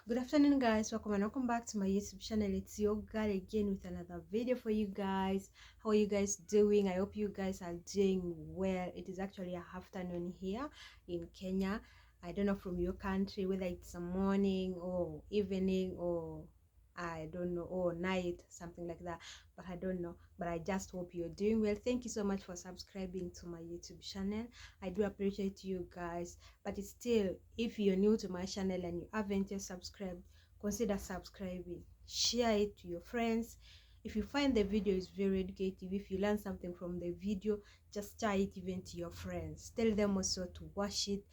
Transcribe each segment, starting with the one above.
Good afternoon, guys. Welcome and welcome back to my YouTube channel. It's your girl again with another video for you guys. How are you guys doing? I hope you guys are doing well. It is actually a afternoon here in Kenya. I don't know from your country whether it's a morning or evening or I don't know, or night, something like that, but I don't know. But I just hope you're doing well. Thank you so much for subscribing to my YouTube channel. I do appreciate you guys. But still, if you're new to my channel and you haven't yet subscribed, consider subscribing. Share it to your friends. If you find the video is very educative, if you learn something from the video, just share it even to your friends. Tell them also to watch it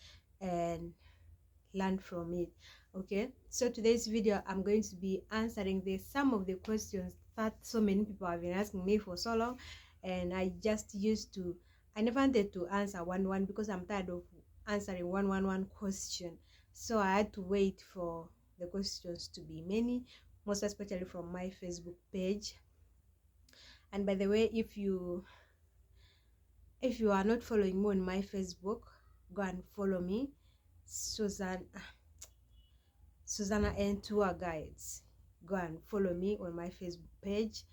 and learn from it. Okay, so today's video I'm going to be answering some of the questions that so many people have been asking me for so long, and I never wanted to answer one because I'm tired of answering one question. So I had to wait for the questions to be many, most especially from my Facebook page. And by the way, if you are not following me on my Facebook, go and follow me, Suzanna and Tour Guides. Go and follow me on my Facebook page,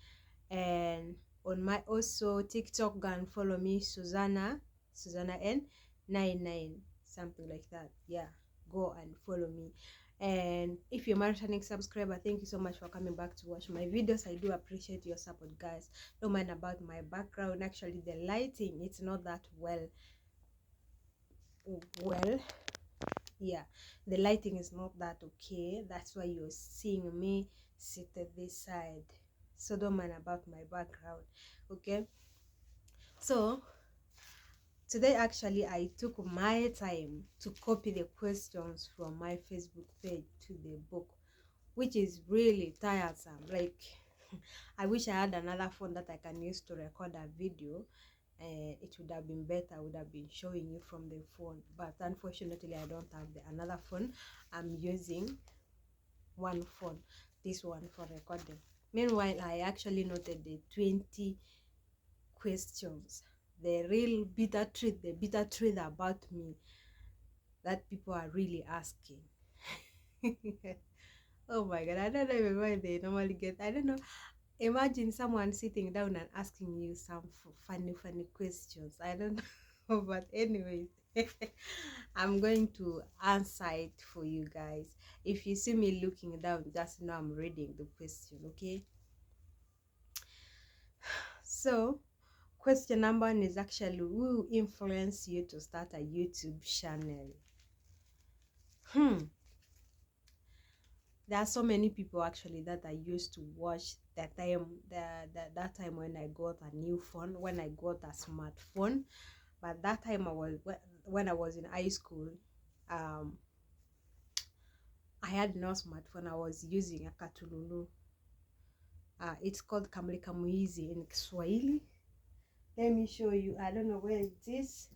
and on my also TikTok, go and follow me, Suzanna N99, something like that. Yeah, go and follow me. And if you're my returning subscriber, thank you so much for coming back to watch my videos. I do appreciate your support, guys. Don't mind about my background. Actually, the lighting, it's not that well. Yeah, the lighting is not that okay. That's why you're seeing me seated this side. So don't mind about my background. Okay, so today actually I took my time to copy the questions from my Facebook page to the book, which is really tiresome. Like, I wish I had another phone that I can use to record a video. It would have been better. I would have been showing you from the phone, but unfortunately I don't have another phone. I'm using one phone, this one, for recording. Meanwhile, I actually noted the 20 questions, the real bitter truth about me that people are really asking. Oh my god, I don't know even why they normally get, I don't know. Imagine someone sitting down and asking you some funny questions. I don't know, but anyways, I'm going to answer it for you guys. If you see me looking down, just know I'm reading the question. Okay, so question number 1 is actually, who influenced you to start a YouTube channel? There are so many people actually that I used to watch that time when I got a new phone, when I got a smartphone. But that time when I was in high school, I had no smartphone. I was using a katululu. It's called Kamlika Muizi in Kiswahili. Let me show you. I don't know where it is.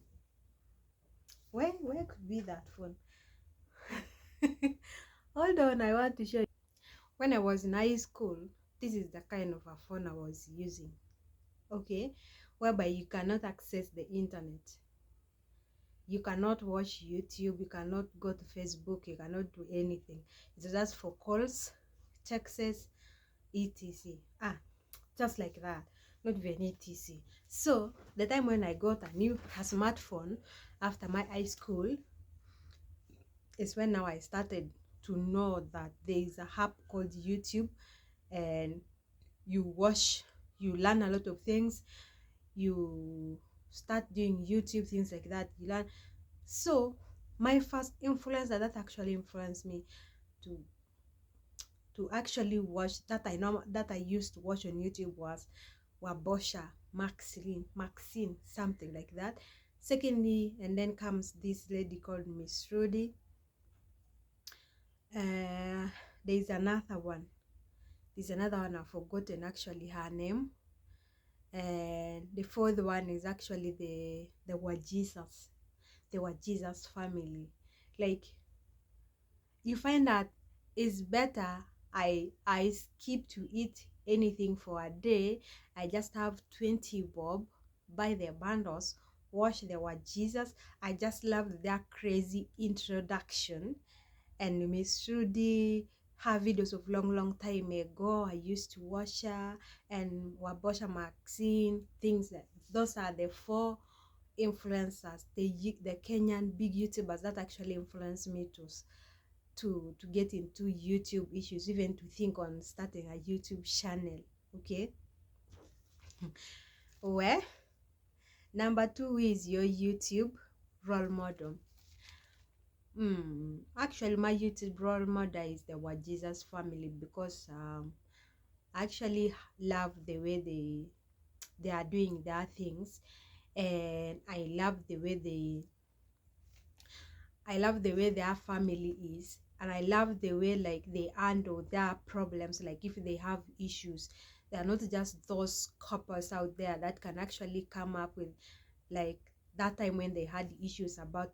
Where could be that phone? Hold on, I want to show you. When I was in high school, this is the kind of a phone I was using. Okay, whereby you cannot access the internet. You cannot watch YouTube, you cannot go to Facebook, you cannot do anything. It's just for calls, texts, etc. Just like that, not even etc. So the time when I got a smartphone after my high school is when now I started to know that there is a app called YouTube, and you learn a lot of things. You start doing YouTube, things like that, you learn. So my first influence that actually influenced me to actually watch, that I used to watch on YouTube, was Wabosha, Maxine, something like that. Secondly, and then comes this lady called Miss Rudy. There's another one. I've forgotten actually her name. And the fourth one is actually the Jesus family. Like, you find that it's better I skip to eat anything for a day. I just have 20 bob, buy their bundles, watch the Jesus. I just love their crazy introduction, and Miss Trudy, her videos of long time ago. I used to watch her, and Wabosha Maxine, things like those are the four influencers, the Kenyan big YouTubers that actually influenced me to get into YouTube issues, even to think on starting a YouTube channel. Okay. Well, number 2 is your YouTube role model. Actually, my YouTube role model is the What Jesus family, because I actually love the way they are doing their things, and I love the way their family is, and I love the way like they handle their problems. Like if they have issues, they are not just those couples out there that can actually come up with, like that time when they had issues about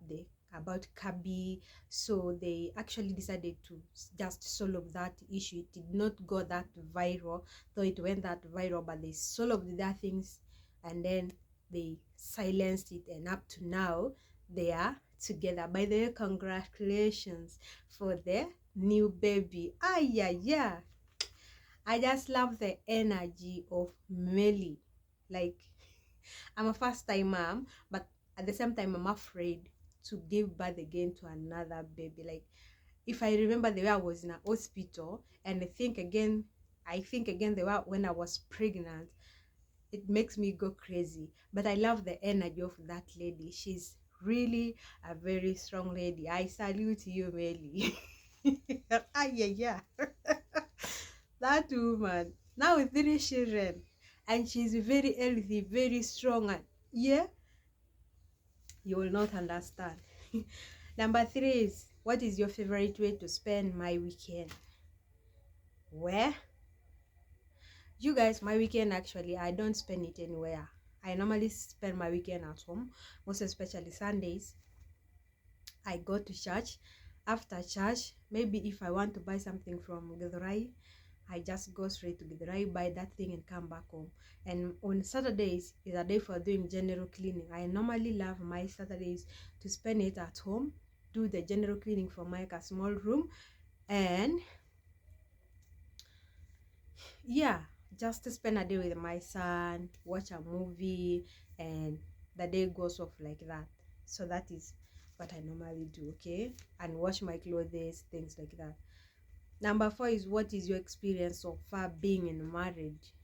Kabi, so they actually decided to just solve that issue. It did not go that viral, though it went that viral, but they solved their things, and then they silenced it, and up to now they are together. By the way, congratulations for the new baby. Yeah, I just love the energy of Melly. Like, I'm a first time mom, but at the same time I'm afraid to give birth again to another baby. Like, if I remember the way I was in a hospital, and I think again the way when I was pregnant, it makes me go crazy. But I love the energy of that lady. She's really a very strong lady. I salute you, Melly. Yeah. That woman, now with 3 children, and she's very healthy, very strong, and yeah, you will not understand. Number 3 is, what is your favorite way to spend my weekend? Where? You guys, my weekend, actually, I don't spend it anywhere. I normally spend my weekend at home, most especially Sundays. I go to church. After church, maybe if I want to buy something from Githurai, I just go straight to Githurai, buy that thing, and come back home. And on Saturdays is a day for doing general cleaning. I normally love my Saturdays to spend it at home, do the general cleaning for my small room, and yeah, just to spend a day with my son, watch a movie, and the day goes off like that. So that is what I normally do, okay? And wash my clothes, things like that. Number 4 is, what is your experience so far being in marriage?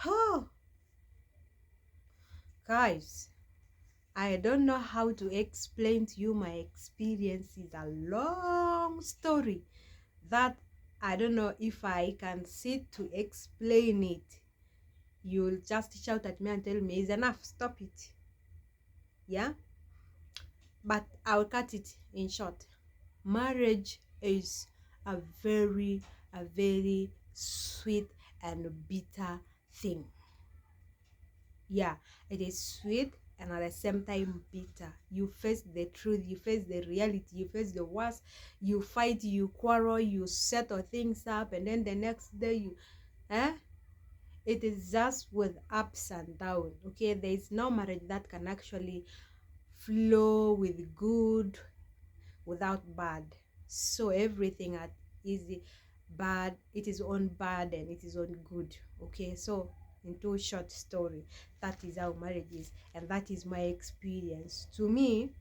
Oh, guys, I don't know how to explain to you my experience. Is a long story that I don't know if I can sit to explain it. You'll just shout at me and tell me, it's enough, stop it. Yeah? But I'll cut it in short. Marriage is a very sweet and bitter thing. Yeah, it is sweet and at the same time bitter. You face the truth, you face the reality, you face the worst, you fight, you quarrel, you settle things up, and then the next day it is just with ups and downs. Okay, there is no marriage that can actually flow with good without bad. So everything at easy bad, it is on bad and it is on good. Okay, so into short story, that is how marriage is, and that is my experience. To me,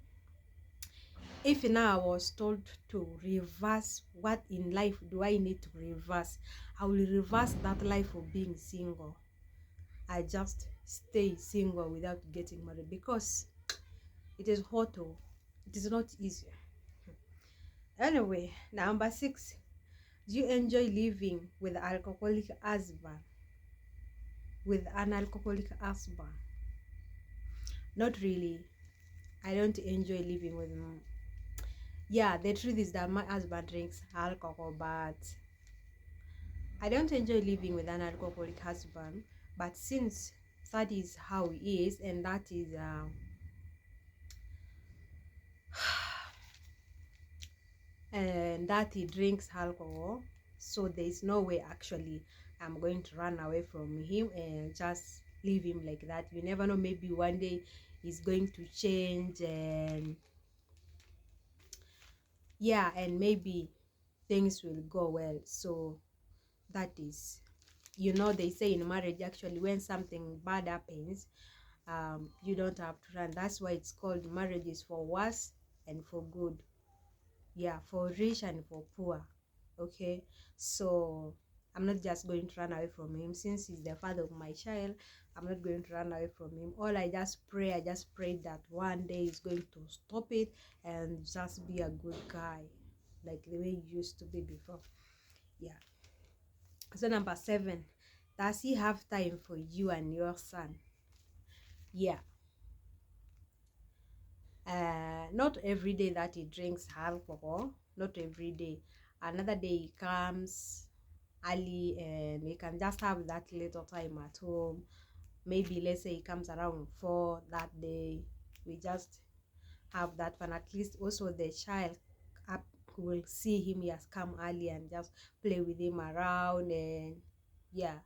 if now I was told to reverse, what in life do I need to reverse, I will reverse that life of being single. I just stay single without getting married, because it is hot. It is not easy. Anyway, number 6. Do you enjoy living with an alcoholic husband? With an alcoholic husband? Not really. I don't enjoy living with him. Yeah, the truth is that my husband drinks alcohol, but I don't enjoy living with an alcoholic husband. But since that is how he is, and that is and that he drinks alcohol, so there is no way actually I'm going to run away from him and just leave him like that. You never know, maybe one day he's going to change, and yeah, and maybe things will go well. So that is, they say in marriage, actually, when something bad happens, you don't have to run. That's why it's called marriage is for worse and for good. Yeah, for rich and for poor. Okay, so I'm not just going to run away from him since he's the father of my child. I'm not going to run away from him. I just pray that one day he's going to stop it and just be a good guy like the way he used to be before. Yeah. So number 7, does he have time for you and your son? Yeah. Not every day that he drinks alcohol, not every day. Another day he comes early and we can just have that little time at home. Maybe let's say he comes around 4 that day, we just have that fun. At least also the child up will see him, he has come early, and just play with him around. And yeah,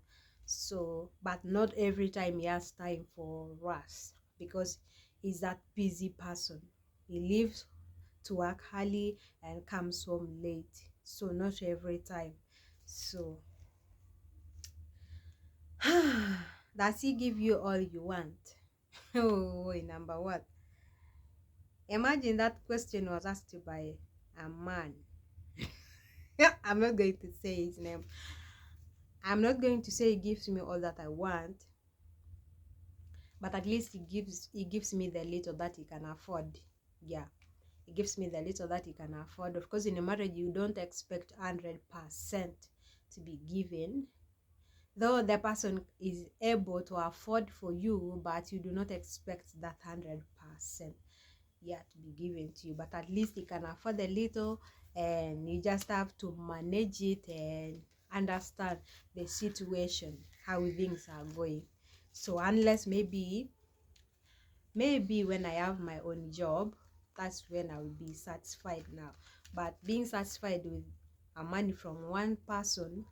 so but not every time he has time for us, because he's that busy person. He leaves to work early and comes home late, so not every time. So does he give you all you want? Oh, number one, imagine that question was asked by a man. I'm not going to say his name. I'm not going to say he gives me all that I want, but at least he gives me the little that he can afford. Yeah, he gives me the little that he can afford. Of course, in a marriage, you don't expect 100% to be given, though the person is able to afford for you, but you do not expect that 100%, yeah, to be given to you. But at least you can afford a little, and you just have to manage it and understand the situation, how things are going. So unless maybe when I have my own job, that's when I will be satisfied now. But being satisfied with a money from one person,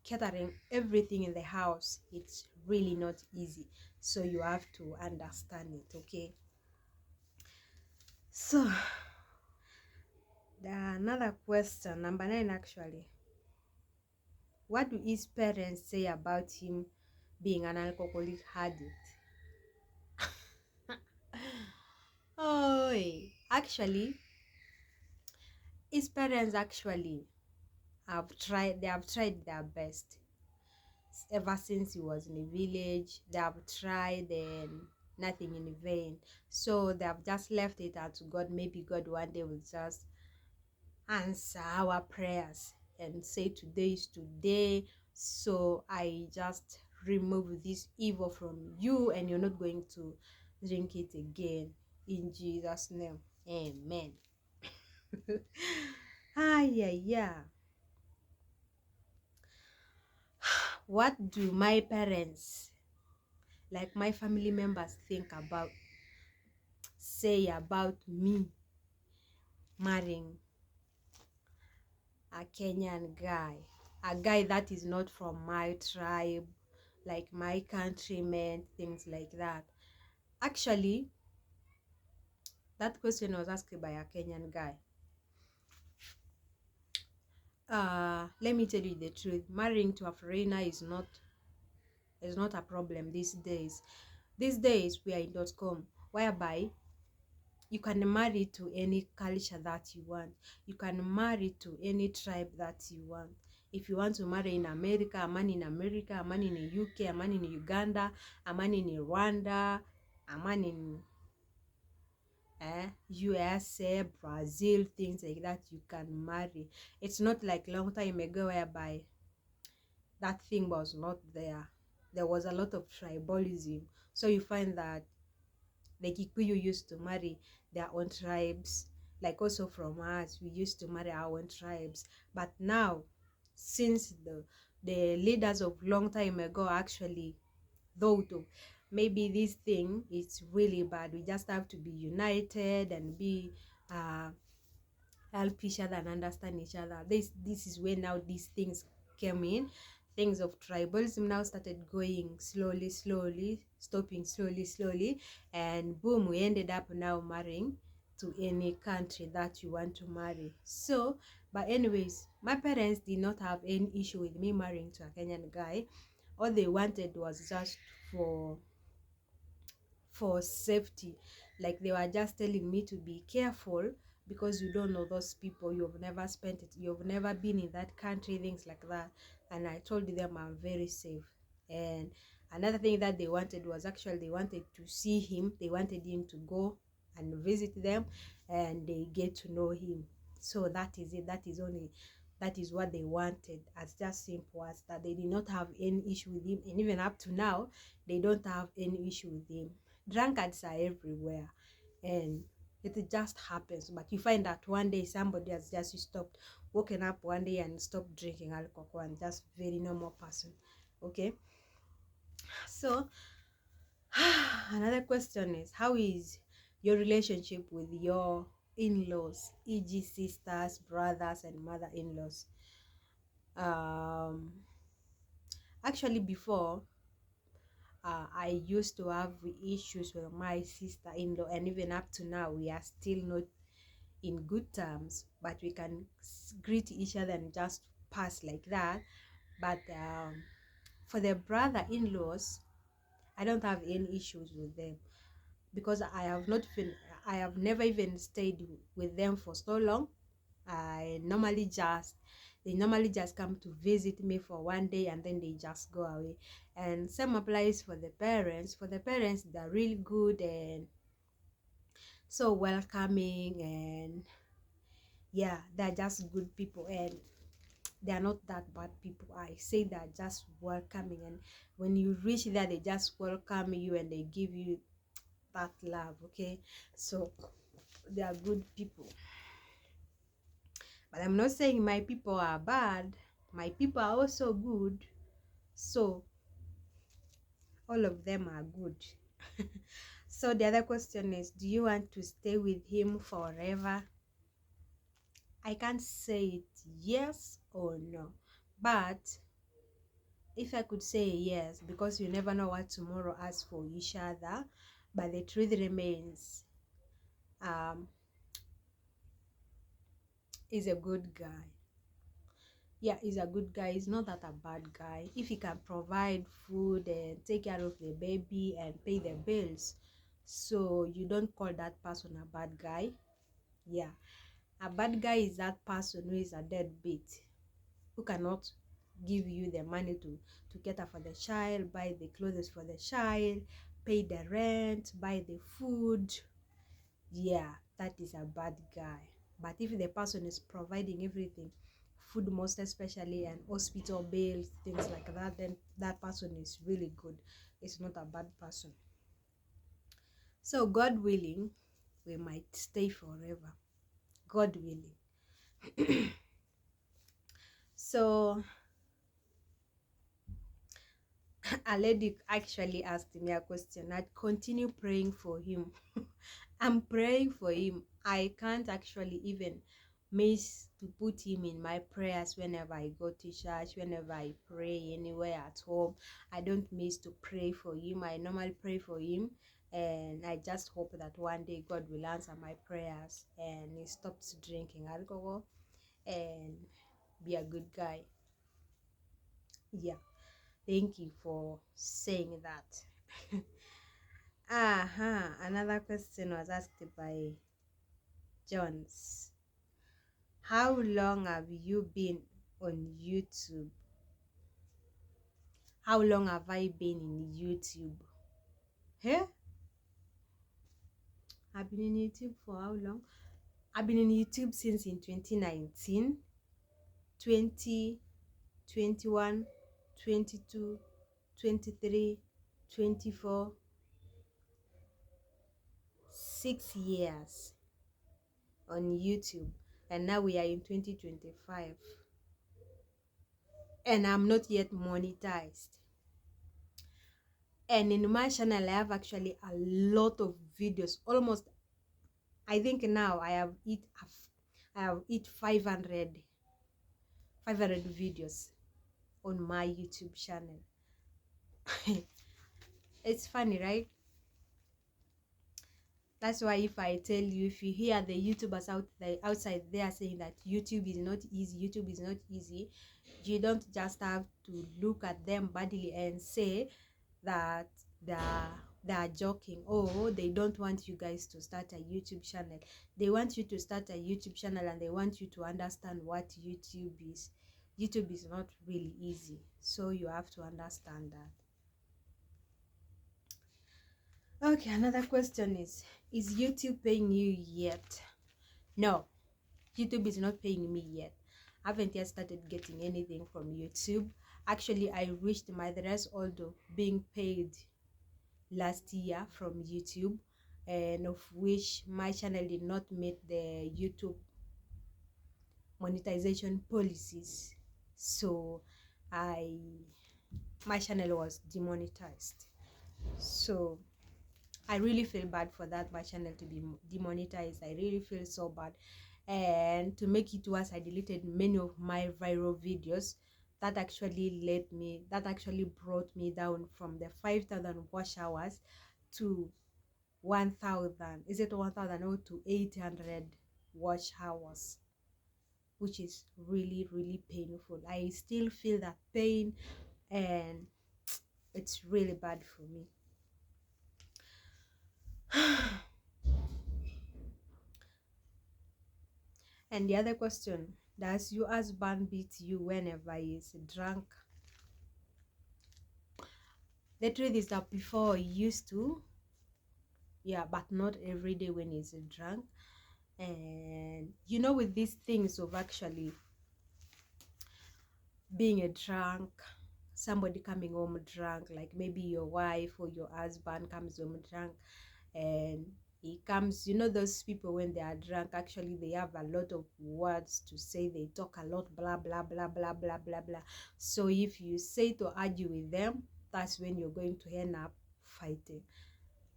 catering everything in the house, it's really not easy. So you have to understand it. Okay, so another question, number 9 actually. What do his parents say about him being an alcoholic addict? Oh, actually, his parents actually they have tried their best ever since he was in the village. They have tried and nothing in vain. So they have just left it out to God. Maybe God one day will just answer our prayers and say today is today. So I just remove this evil from you, and you're not going to drink it again, in Jesus' name. Amen. Yeah. What do my parents, like my family members, say about me marrying a Kenyan guy, a guy that is not from my tribe, like my countrymen, things like that? Actually, that question was asked by a Kenyan guy. Let me tell you the truth. Marrying to a foreigner is not a problem these days. These days we are in .com, whereby you can marry to any culture that you want. You can marry to any tribe that you want. If you want to marry in America, a man in America, a man in the UK, a man in Uganda, a man in Rwanda, a man in USA, Brazil, things like that, you can marry. It's not like long time ago whereby that thing was not there. There was a lot of tribalism. So you find that the Kikuyu used to marry their own tribes, like also from us, we used to marry our own tribes. But now, since the leaders of long time ago actually thought of maybe this thing is really bad, we just have to be united and be help each other and understand each other. This is where now these things came in. Things of tribalism now started going slowly, stopping slowly, and boom, we ended up now marrying to any country that you want to marry. So, but anyways, my parents did not have any issue with me marrying to a Kenyan guy. All they wanted was just for safety. Like, they were just telling me to be careful because you don't know those people, you've never spent it, you've never been in that country, things like that. And I told them I'm very safe. And another thing that they wanted was, actually, they wanted to see him, they wanted him to go and visit them and they get to know him. So that is it. That is what they wanted. As just simple as that. They did not have any issue with him, and even up to now they don't have any issue with him. Drunkards are everywhere, and it just happens. But you find that one day somebody has just stopped, woken up one day and stopped drinking alcohol, and just very normal person. Okay, so another question is, how is your relationship with your in-laws, e.g. sisters, brothers, and mother-in-laws? Actually, before, I used to have issues with my sister-in-law, and even up to now we are still not in good terms, but we can greet each other and just pass like that. But for the brother-in-laws, I don't have any issues with them, because I have never even stayed with them for so long. They normally just come to visit me for one day and then they just go away. And same applies for the parents. For the parents, they're really good and so welcoming, and yeah, they're just good people, and they're not that bad people. I say they're just welcoming, and when you reach there, they just welcome you and they give you that love. Okay, so they are good people. But I'm not saying my people are bad. My people are also good. So all of them are good. So the other question is, do you want to stay with him forever? I can't say it yes or no. But if I could say yes, because you never know what tomorrow has for each other. But the truth remains, he's a good guy. Yeah, he's a good guy. He's not that a bad guy. If he can provide food and take care of the baby and pay the bills, so you don't call that person a bad guy. Yeah, a bad guy is that person who is a deadbeat, who cannot give you the money to cater for the child, buy the clothes for the child, pay the rent, buy the food. Yeah, that is a bad guy. But if the person is providing everything, food most especially, and hospital bills, things like that, then that person is really good. It's not a bad person. So God willing, we might stay forever. God willing. So a lady actually asked me a question. I'd continue praying for him. I'm praying for him. I can't actually even miss to put him in my prayers whenever I go to church, whenever I pray anywhere at home. I don't miss to pray for him. I normally pray for him, and I just hope that one day God will answer my prayers and he stops drinking alcohol and be a good guy. Yeah. Thank you for saying that. Another question was asked by Jones. How long have you been on YouTube? How long have I been in YouTube? Hey? I've been in YouTube for how long? I've been in YouTube since in 2019, 20, 21, 22, 23, 24, 6 years on YouTube, and now we are in 2025, and I'm not yet monetized. And in my channel, I have actually a lot of videos. Almost, I think now I have hit 500 videos on my YouTube channel. It's funny, right? That's why if I tell you, if you hear the YouTubers outside there saying that YouTube is not easy, YouTube is not easy, you don't just have to look at them badly and say that they are joking. Oh, they don't want you guys to start a YouTube channel. They want you to start a YouTube channel and they want you to understand what YouTube is. YouTube is not really easy, so you have to understand that. Okay, another question is YouTube paying you yet? No, YouTube is not paying me yet. I haven't yet started getting anything from YouTube. Actually, I reached my threshold of being paid last year from YouTube, and of which my channel did not meet the YouTube monetization policies. So my channel was demonetized. So I really feel bad for that, my channel to be demonetized. I really feel so bad. And to make it worse, I deleted many of my viral videos. That actually brought me down from the 5,000 watch hours to 1,000. Is it 1,000 or to 800 watch hours? Which is really, really painful. I still feel that pain, and it's really bad for me. And the other question, does your husband beat you whenever he's drunk? The truth is that before he used to, yeah, but not every day when he's drunk. And you know, with these things of actually being a drunk, somebody coming home drunk, like maybe your wife or your husband comes home drunk, and he comes, you know, those people when they are drunk, actually they have a lot of words to say, they talk a lot, blah blah blah blah blah blah blah. So if you say to argue with them, that's when you're going to end up fighting.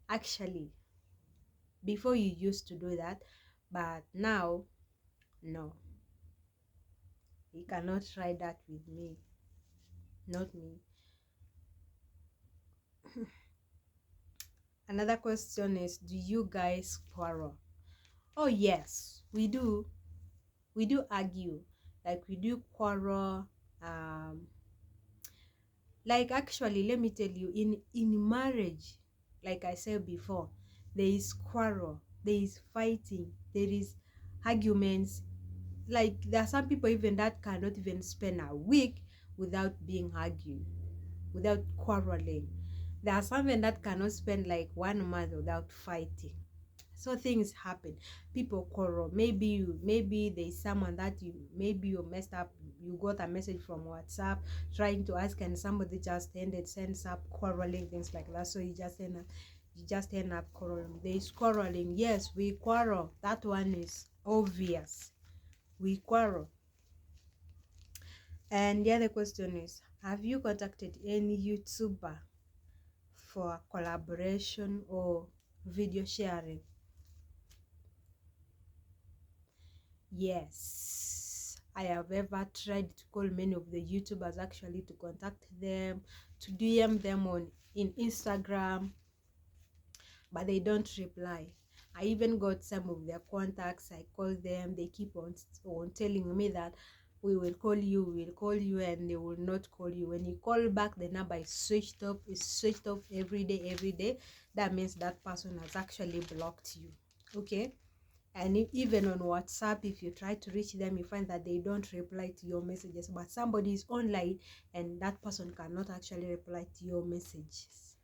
Actually, before you used to do that, but now no, you cannot try that with me, not me. Another question is, do you guys quarrel? Oh yes, we do. We do argue, like we do quarrel. Like actually, let me tell you, in marriage, like I said before, there is quarrel, there is fighting, there is arguments. Like there are some people even that cannot even spend a week without being argued, without quarreling. There are some men that cannot spend like 1 month without fighting. So things happen, people quarrel. Maybe there's someone that maybe you messed up, you got a message from WhatsApp trying to ask, and somebody just sends up quarreling, things like that. So you just end up quarreling. There's quarreling. Yes, we quarrel. That one is obvious. We quarrel. And the other question is, have you contacted any YouTuber for collaboration or video sharing? Yes, I have ever tried to call many of the YouTubers, actually, to contact them, to DM them on in Instagram, but they don't reply. I even got some of their contacts. I call them, they keep on telling me that we will call you, and they will not call you. When you call back, the number is switched off. It's switched off every day. That means that person has actually blocked you. Okay. And even on WhatsApp, if you try to reach them, you find that they don't reply to your messages, but somebody is online and that person cannot actually reply to your messages.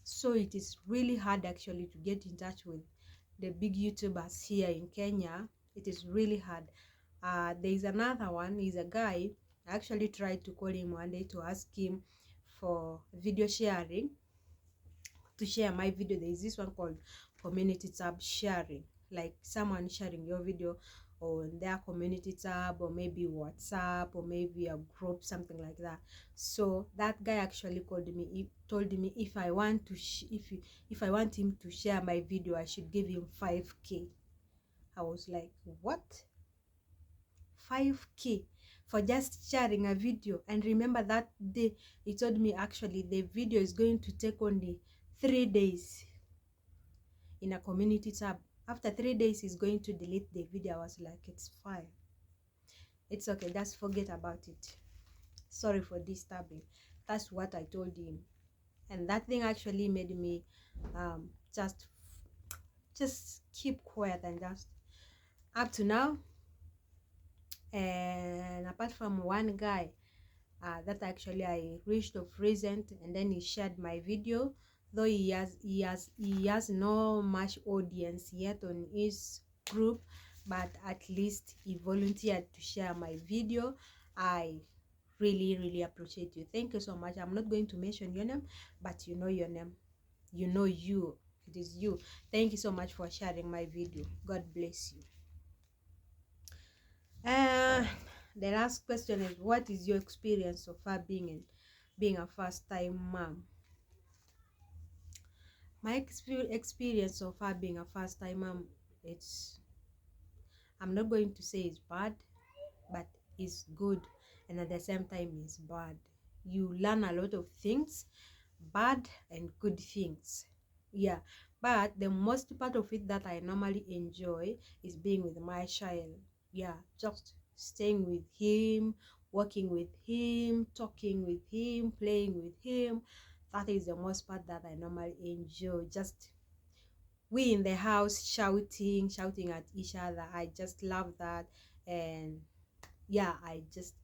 So it is really hard actually to get in touch with the big YouTubers here in Kenya. It is really hard. There is another one. He's a guy. I actually tried to call him one day to ask him for video sharing, to share my video. There is this one called community tab sharing, like someone sharing your video on their community tab, or maybe WhatsApp, or maybe a group, something like that. So that guy actually called me. He told me if I want to if I want him to share my video, I should give him 5K. I was like, what? 5K for just sharing a video? And remember that day he told me actually the video is going to take only 3 days. in a community tab. After 3 days, he's going to delete the video. I was like, it's fine, it's okay, just forget about it, sorry for disturbing. That's what I told him. And that thing actually made me um just keep quiet, and just up to now. And apart from one guy that actually I reached of recent, and then he shared my video, though he has no much audience yet on his group, but at least he volunteered to share my video. I really appreciate you. Thank you so much. I'm not going to mention your name, but you know your name, you know you, it is you. Thank you so much for sharing my video. God bless you. The last question is, what is your experience so far being a first-time mom? My experience so far being a first-time mom, it's, I'm not going to say it's bad, but it's good, and at the same time it's bad. You learn a lot of things, bad and good things. Yeah, but the most part of it that I normally enjoy is being with my child. Yeah, just staying with him, working with him, talking with him, playing with him. That is the most part that I normally enjoy. Just we in the house shouting at each other. I just love that. And yeah, I just,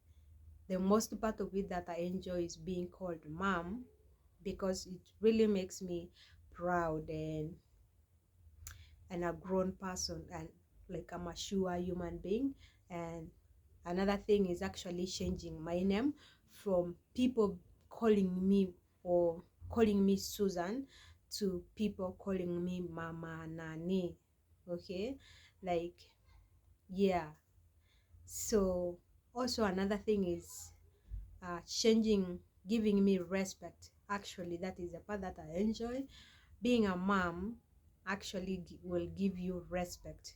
the most part of it that I enjoy is being called mom, because it really makes me proud and a grown person, and like a mature human being. And another thing is actually changing my name from people calling me or calling me Susan to people calling me Mama Nani. Okay, like, yeah. So also another thing is changing, giving me respect. Actually, that is the part that I enjoy. Being a mom actually will give you respect.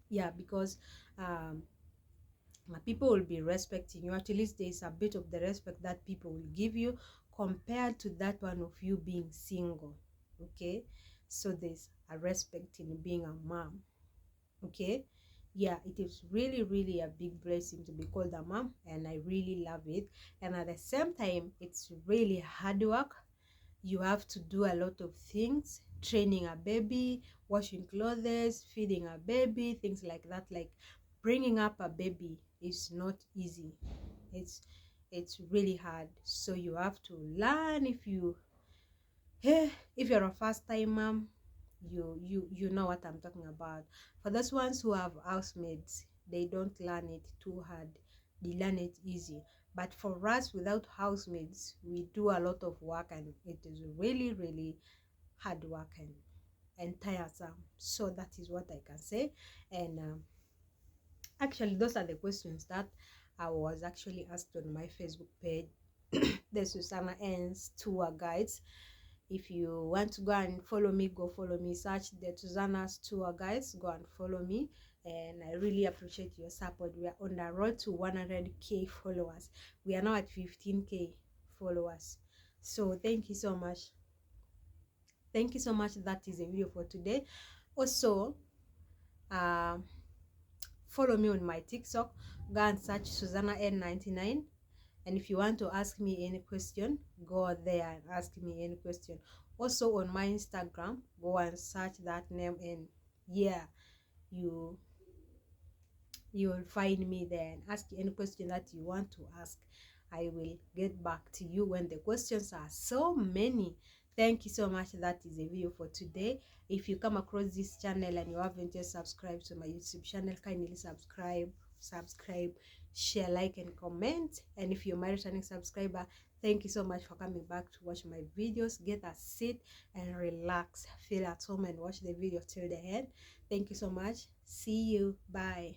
Yeah, because people will be respecting you. At least there is a bit of the respect that people will give you compared to that one of you being single. Okay, so there's a respect in being a mom. Okay, yeah, it is really a big blessing to be called a mom, and I really love it. And at the same time, it's really hard work. You have to do a lot of things: training a baby, washing clothes, feeding a baby, things like that. Like, bringing up a baby is not easy. It's really hard. So you have to learn. If you're a first time mom, you know what I'm talking about. For those ones who have housemaids, they don't learn it too hard, they learn it easy. But for us without housemaids, we do a lot of work, and it is really hard work and tiresome. So that is what I can say. And actually, those are the questions that I was actually asked on my Facebook page, the Suzanna N's tour guides. If you want to go and follow me, go follow me. Search the Suzanna's tour guides, go and follow me. And I really appreciate your support. We are on the road to 100k followers. We are now at 15k followers. So thank you so much. Thank you so much. That is a video for today. Also, follow me on my TikTok. Go and search Suzanna N99. And if you want to ask me any question, go there and ask me any question. Also on my Instagram, go and search that name, and yeah, you'll find me there, and ask any question that you want to ask. I will get back to you when the questions are so many. Thank you so much. That is a video for today. If you come across this channel and you haven't yet subscribed to my YouTube channel, kindly subscribe, share, like, and comment. And if you're my returning subscriber, thank you so much for coming back to watch my videos. Get a seat and relax, feel at home, and watch the video till the end. Thank you so much. See you. Bye.